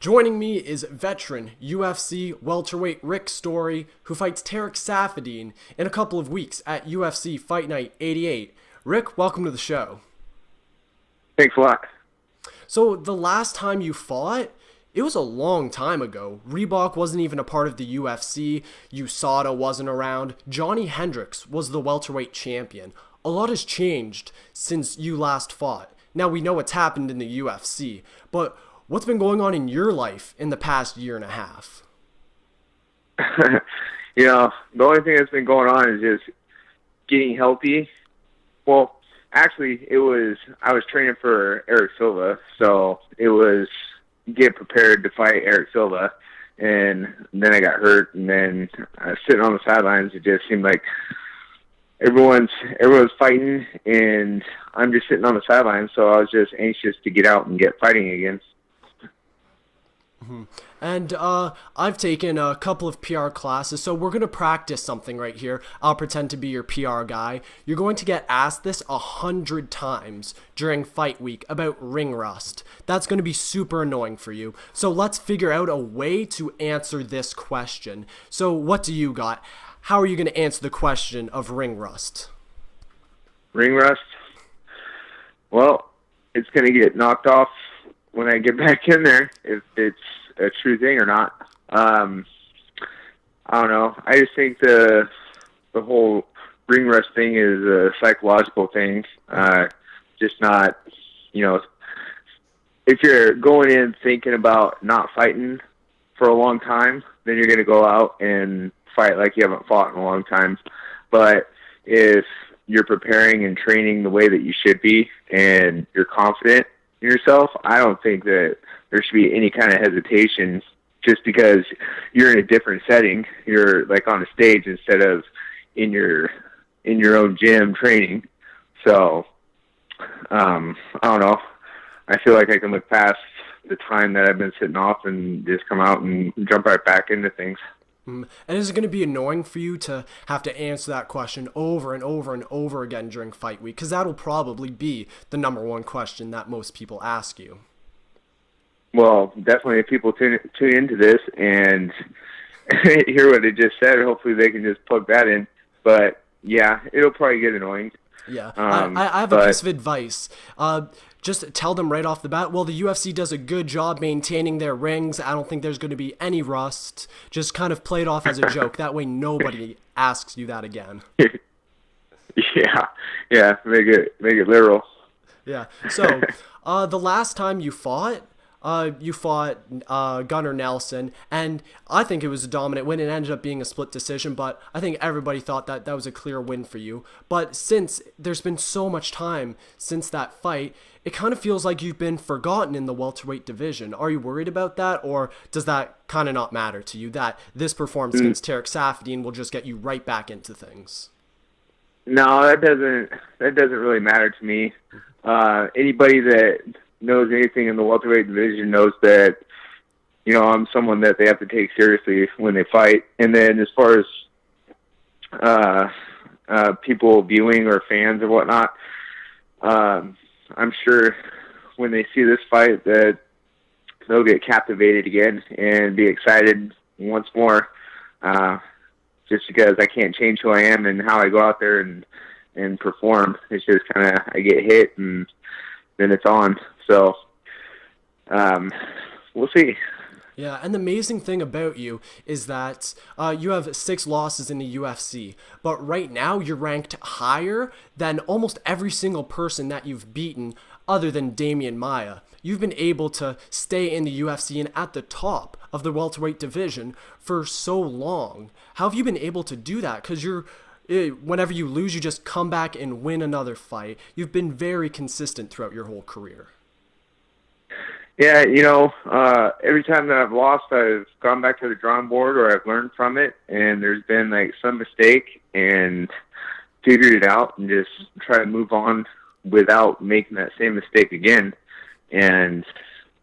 Joining me is veteran UFC welterweight Rick Story, who fights Tarec Saffiedine in a couple of weeks at UFC FIght Night 88. Rick, welcome to the show. Thanks a lot. So the last time you fought, it was a long time ago. Reebok wasn't even a part of the UFC, USADA wasn't around, Johnny Hendricks was the welterweight champion. A lot has changed since you last fought. Now we know what's happened in the UFC, but what's been going on in your life in the past year and a half? The only thing that's been going on is just getting healthy. Well, actually, I was training for Eric Silva, so it was get prepared to fight Eric Silva, and then I got hurt, and then I was sitting on the sidelines. It just seemed like everyone's fighting, and I'm just sitting on the sidelines, so I was just anxious to get out and get fighting again. Mm-hmm. And I've taken a couple of PR classes, so we're going to practice something right here. I'll pretend to be your PR guy. You're going to get asked this 100 times during fight week about ring rust. That's going to be super annoying for you. So let's figure out a way to answer this question. So what do you got? How are you going to answer the question of ring rust? Ring rust? Well, it's going to get knocked off when I get back in there, if it's a true thing or not. I don't know. I just think the whole ring rust thing is a psychological thing. Just not, if you're going in thinking about not fighting for a long time, then you're going to go out and fight like you haven't fought in a long time. But if you're preparing and training the way that you should be and you're confident in yourself, I don't think that there should be any kind of hesitation just because you're in a different setting. You're like on a stage instead of in your own gym training. So I don't know. I feel like I can look past the time that I've been sitting off and just come out and jump right back into things. And is it going to be annoying for you to have to answer that question over and over and over again during fight week? Because that'll probably be the number one question that most people ask you. Well, definitely if people tune into this and hear what it just said, hopefully they can just plug that in. But, yeah, it'll probably get annoying. Yeah, I have a piece of advice. Just tell them right off the bat, well, the UFC does a good job maintaining their rings. I don't think there's going to be any rust. Just kind of play it off as a joke. That way nobody asks you that again. Yeah, make it literal. Yeah, so the last time you fought Gunnar Nelson, and I think it was a dominant win. It ended up being a split decision, but I think everybody thought that was a clear win for you. But since there's been so much time since that fight, it kind of feels like you've been forgotten in the welterweight division. Are you worried about that, or does that kind of not matter to you, that this performance against Tarec Saffiedine will just get you right back into things? No, that doesn't really matter to me. Anybody that knows anything in the welterweight division knows that, I'm someone that they have to take seriously when they fight. And then as far as people viewing or fans or whatnot, I'm sure when they see this fight that they'll get captivated again and be excited once more, just because I can't change who I am and how I go out there and perform. It's just kind of I get hit and then it's on. So we'll see. Yeah, and the amazing thing about you is that you have 6 losses in the UFC, but right now you're ranked higher than almost every single person that you've beaten other than Damian Maia. You've been able to stay in the UFC and at the top of the welterweight division for so long. How have you been able to do that? Because whenever you lose, you just come back and win another fight. You've been very consistent throughout your whole career. Yeah, every time that I've lost, I've gone back to the drawing board or I've learned from it, and there's been like some mistake and figured it out and just try to move on without making that same mistake again. And,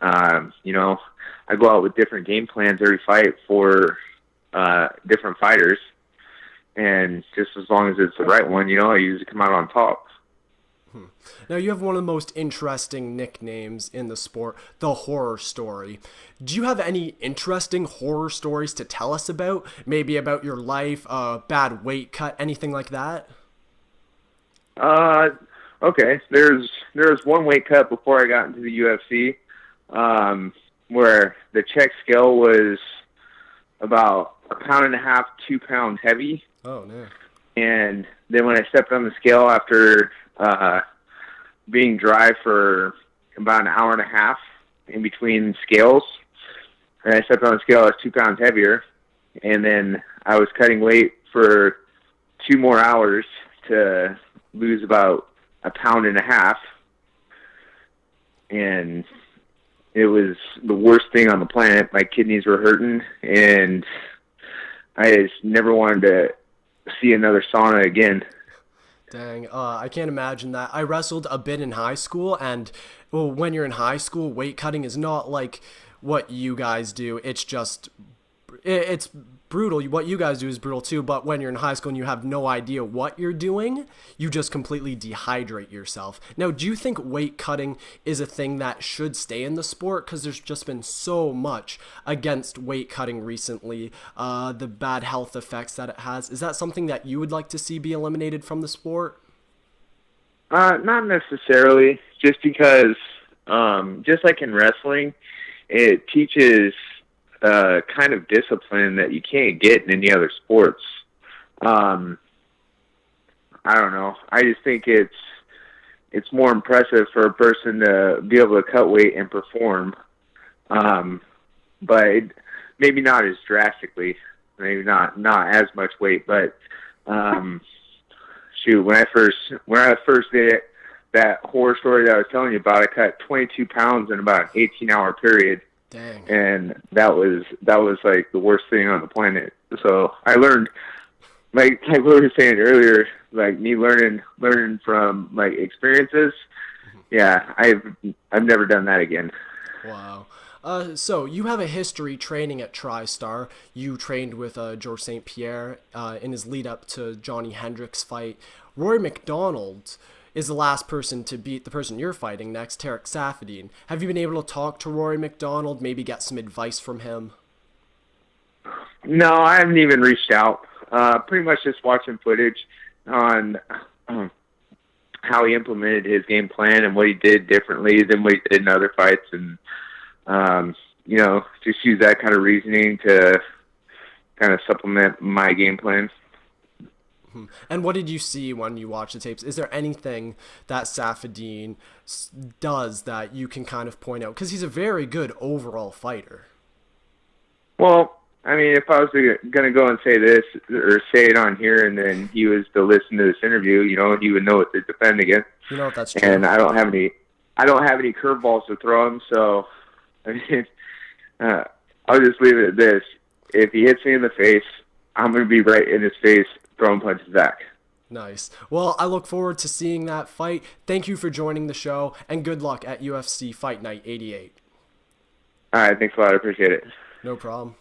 I go out with different game plans every fight for different fighters, and just as long as it's the right one, I usually come out on top. Now, you have one of the most interesting nicknames in the sport, the Horror Story. Do you have any interesting horror stories to tell us about? Maybe about your life, bad weight cut, anything like that? Okay. There was one weight cut before I got into the UFC, where the check scale was about a pound and a half, 2 pounds heavy. Oh, no. And then when I stepped on the scale after being dry for about an hour and a half in between scales, and I stepped on the scale, I was 2 pounds heavier. And then I was cutting weight for 2 more hours to lose about a pound and a half. And it was the worst thing on the planet. My kidneys were hurting, and I just never wanted to see another sauna again. Dang, I can't imagine that. I wrestled a bit in high school, and well, when you're in high school, weight cutting is not like what you guys do. It's just, it's brutal. What you guys do is brutal too, but when you're in high school and you have no idea what you're doing, you just completely dehydrate yourself. Now, do you think weight cutting is a thing that should stay in the sport? Because there's just been so much against weight cutting recently, the bad health effects that it has. Is that something that you would like to see be eliminated from the sport? Not necessarily, just because, just like in wrestling, it teaches kind of discipline that you can't get in any other sports. I don't know. I just think it's more impressive for a person to be able to cut weight and perform, but maybe not as drastically. Maybe not as much weight, but shoot, when I first did it, that horror story that I was telling you about, I cut 22 pounds in about an 18-hour period. Dang. And that was like the worst thing on the planet. So I learned, like we were saying earlier, like me learning from like experiences. Yeah, I've never done that again. Wow. So you have a history training at TriStar. You trained with George St. Pierre in his lead up to Johnny Hendricks' fight. Rory McDonald is the last person to beat the person you're fighting next, Tarec Saffiedine. Have you been able to talk to Rory McDonald, maybe get some advice from him? No, I haven't even reached out. Pretty much just watching footage on how he implemented his game plan and what he did differently than what he did in other fights, and just use that kind of reasoning to kind of supplement my game plan. And what did you see when you watched the tapes? Is there anything that Saffiedine does that you can kind of point out? Because he's a very good overall fighter. Well, I mean, if I was going to go and say this or say it on here, and then he was to listen to this interview, he would know what to defend against. You know what, that's true. And I don't have any curveballs to throw him. So, I mean, I'll just leave it at this: if he hits me in the face, I'm going to be right in his face, throwing punches back. Nice. Well, I look forward to seeing that fight. Thank you for joining the show, and good luck at UFC FIght Night 88. All right, thanks a lot. I appreciate it. No problem.